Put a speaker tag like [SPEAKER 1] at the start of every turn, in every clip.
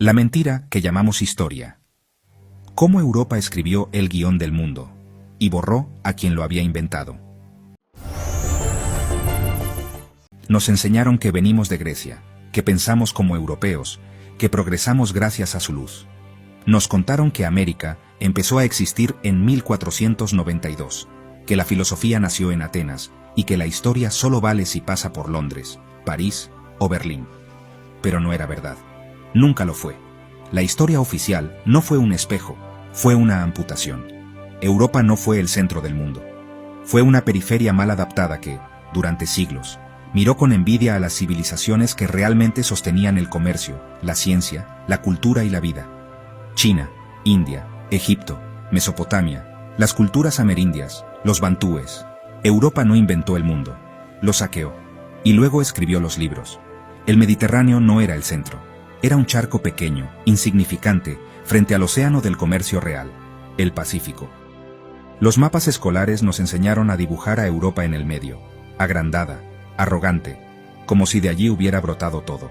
[SPEAKER 1] La mentira que llamamos historia. Cómo Europa escribió el guión del mundo y borró a quien lo había inventado. Nos enseñaron que venimos de Grecia, que pensamos como europeos, que progresamos gracias a su luz. Nos contaron que América empezó a existir en 1492, que la filosofía nació en Atenas y que la historia solo vale si pasa por Londres, París o Berlín. Pero no era verdad. Nunca lo fue. La historia oficial no fue un espejo, fue una amputación. Europa no fue el centro del mundo. Fue una periferia mal adaptada que, durante siglos, miró con envidia a las civilizaciones que realmente sostenían el comercio, la ciencia, la cultura y la vida. China, India, Egipto, Mesopotamia, las culturas amerindias, los bantúes. Europa no inventó el mundo, lo saqueó, y luego escribió los libros. El Mediterráneo no era el centro, era un charco pequeño, insignificante, frente al océano del comercio real, el Pacífico. Los mapas escolares nos enseñaron a dibujar a Europa en el medio, agrandada, arrogante, como si de allí hubiera brotado todo.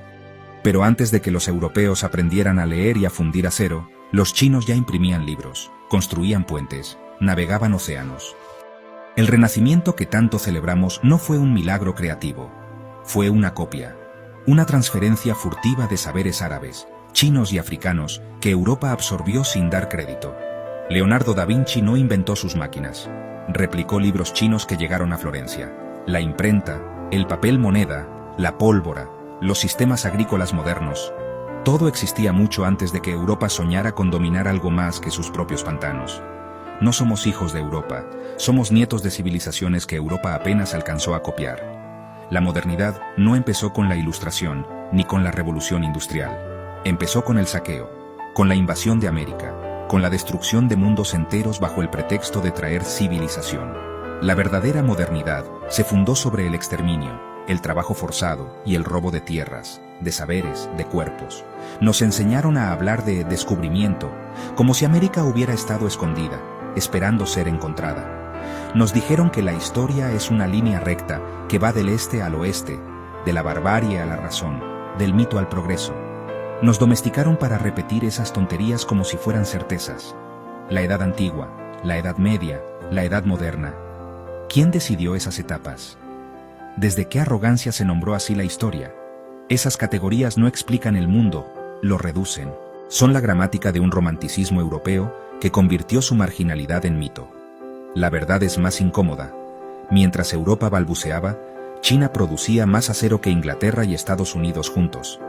[SPEAKER 1] Pero antes de que los europeos aprendieran a leer y a fundir acero, los chinos ya imprimían libros, construían puentes, navegaban océanos. El Renacimiento que tanto celebramos no fue un milagro creativo, fue una copia, una transferencia furtiva de saberes árabes, chinos y africanos que Europa absorbió sin dar crédito. Leonardo da Vinci no inventó sus máquinas, replicó libros chinos que llegaron a Florencia, la imprenta, el papel moneda, la pólvora, los sistemas agrícolas modernos. Todo existía mucho antes de que Europa soñara con dominar algo más que sus propios pantanos. No somos hijos de Europa, somos nietos de civilizaciones que Europa apenas alcanzó a copiar. La modernidad no empezó con la Ilustración, ni con la Revolución Industrial. Empezó con el saqueo, con la invasión de América, con la destrucción de mundos enteros bajo el pretexto de traer civilización. La verdadera modernidad se fundó sobre el exterminio, el trabajo forzado y el robo de tierras, de saberes, de cuerpos. Nos enseñaron a hablar de descubrimiento, como si América hubiera estado escondida, esperando ser encontrada. Nos dijeron que la historia es una línea recta que va del este al oeste, de la barbarie a la razón, del mito al progreso. Nos domesticaron para repetir esas tonterías como si fueran certezas. La Edad Antigua, la Edad Media, la Edad Moderna. ¿Quién decidió esas etapas? ¿Desde qué arrogancia se nombró así la historia? Esas categorías no explican el mundo, lo reducen. Son la gramática de un romanticismo europeo que convirtió su marginalidad en mito. La verdad es más incómoda. Mientras Europa balbuceaba, China producía más acero que Inglaterra y Estados Unidos juntos.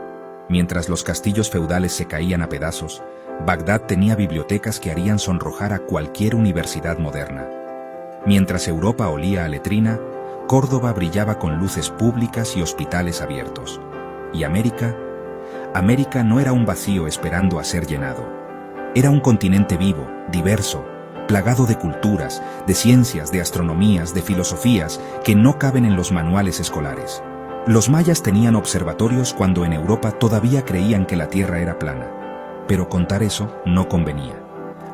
[SPEAKER 1] Mientras los castillos feudales se caían a pedazos, Bagdad tenía bibliotecas que harían sonrojar a cualquier universidad moderna. Mientras Europa olía a letrina, Córdoba brillaba con luces públicas y hospitales abiertos. ¿Y América? América no era un vacío esperando a ser llenado. Era un continente vivo, diverso, plagado de culturas, de ciencias, de astronomías, de filosofías que no caben en los manuales escolares. Los mayas tenían observatorios cuando en Europa todavía creían que la Tierra era plana. Pero contar eso no convenía.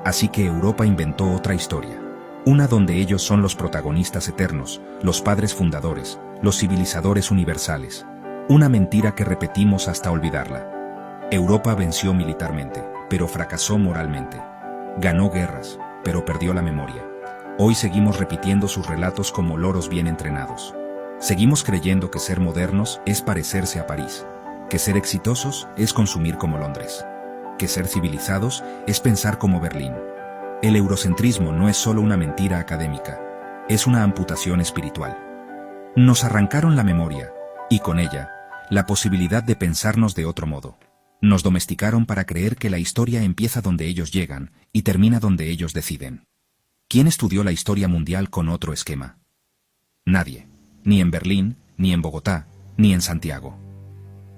[SPEAKER 1] Así que Europa inventó otra historia. Una donde ellos son los protagonistas eternos, los padres fundadores, los civilizadores universales. Una mentira que repetimos hasta olvidarla. Europa venció militarmente, pero fracasó moralmente. Ganó guerras, pero perdió la memoria. Hoy seguimos repitiendo sus relatos como loros bien entrenados. Seguimos creyendo que ser modernos es parecerse a París, que ser exitosos es consumir como Londres, que ser civilizados es pensar como Berlín. El eurocentrismo no es solo una mentira académica, es una amputación espiritual. Nos arrancaron la memoria, y con ella, la posibilidad de pensarnos de otro modo. Nos domesticaron para creer que la historia empieza donde ellos llegan y termina donde ellos deciden. ¿Quién estudió la historia mundial con otro esquema? Nadie, ni en Berlín, ni en Bogotá, ni en Santiago.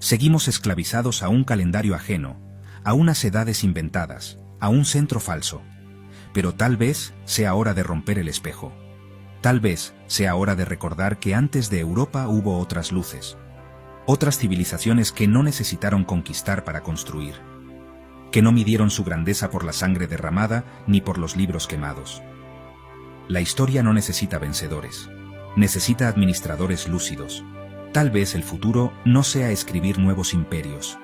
[SPEAKER 1] Seguimos esclavizados a un calendario ajeno, a unas edades inventadas, a un centro falso. Pero tal vez sea hora de romper el espejo. Tal vez sea hora de recordar que antes de Europa hubo otras luces. Otras civilizaciones que no necesitaron conquistar para construir. Que no midieron su grandeza por la sangre derramada ni por los libros quemados. La historia no necesita vencedores. Necesita administradores lúcidos. Tal vez el futuro no sea escribir nuevos imperios.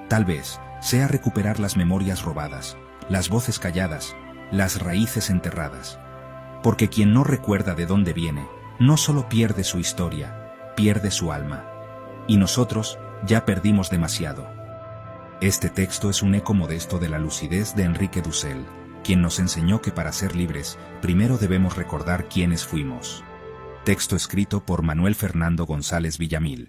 [SPEAKER 1] Tal vez sea recuperar las memorias robadas, las voces calladas, las raíces enterradas. Porque quien no recuerda de dónde viene, no solo pierde su historia, pierde su alma. Y nosotros, ya perdimos demasiado. Este texto es un eco modesto de la lucidez de Enrique Dussel, quien nos enseñó que para ser libres, primero debemos recordar quiénes fuimos. Texto escrito por Manuel Fernando González Villamil.